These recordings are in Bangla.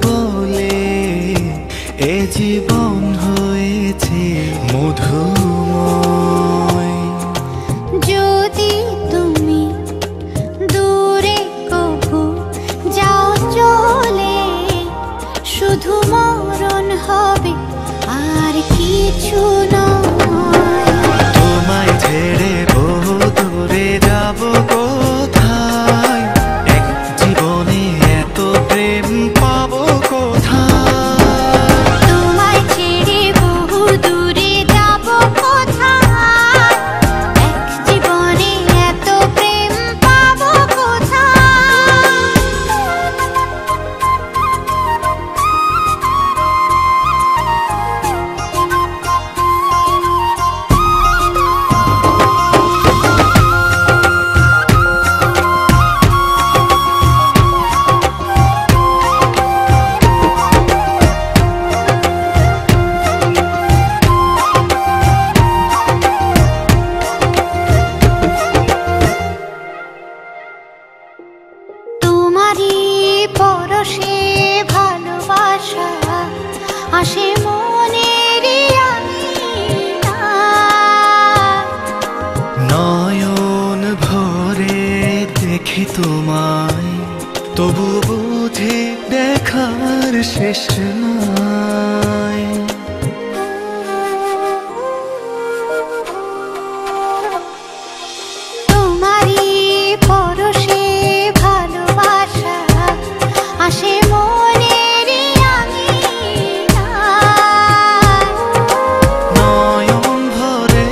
বলে এ জীবন হয়েছে মধুময়। যদি তুমি দূরে কভু যাও চলে, শুধু মরণ হবে আর কিছু নয়। তোমায় ছেড়ে বহু দূরে যাব কোথায়, এক জীবনে এত প্রেম পাবো কোথায়। তোমায় ছেড়ে বহু দূরে যাব কোথায়, এক জীবনে এত প্রেম পাবো কোথায়। তোমারই পরশে ভালোবাসা আসে মনের নয়ন ভরে দেখি তোমায়, তবু বুঝি দেখার শেষ নাই। তোমারই পরশে ভালোবাসা আসে মনের নয়ন ভরে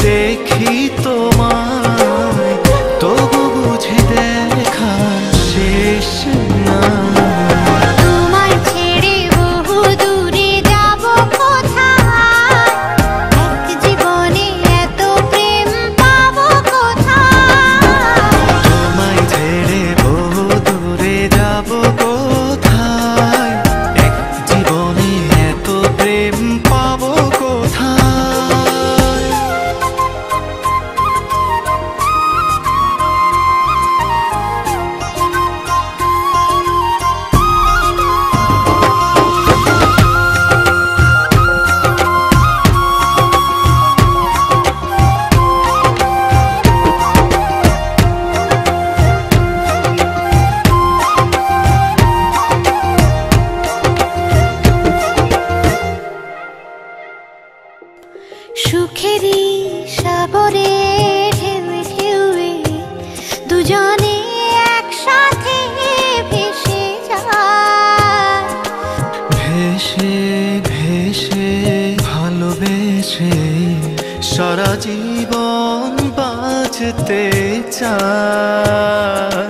দেখি তোমায়, তবু বুঝি দেখার শেষ নাই। তোমায় ছেড়ে বহু দূরে যাব কোথায়, এক জীবনে এত প্রেম পাবো কোথায়। তোমায় ছেড়ে বহু দূরে যাব কোথায়, এক জীবনে এত প্রেম পাবো কোথায়। সুখেরই সাগরে ঢেউয়ে ঢেউয়ে দুজনে একসাথে ভেসে যায়। ভেসে ভেসে ভালোবেসে সারা জীবন বাঁচতে চায়।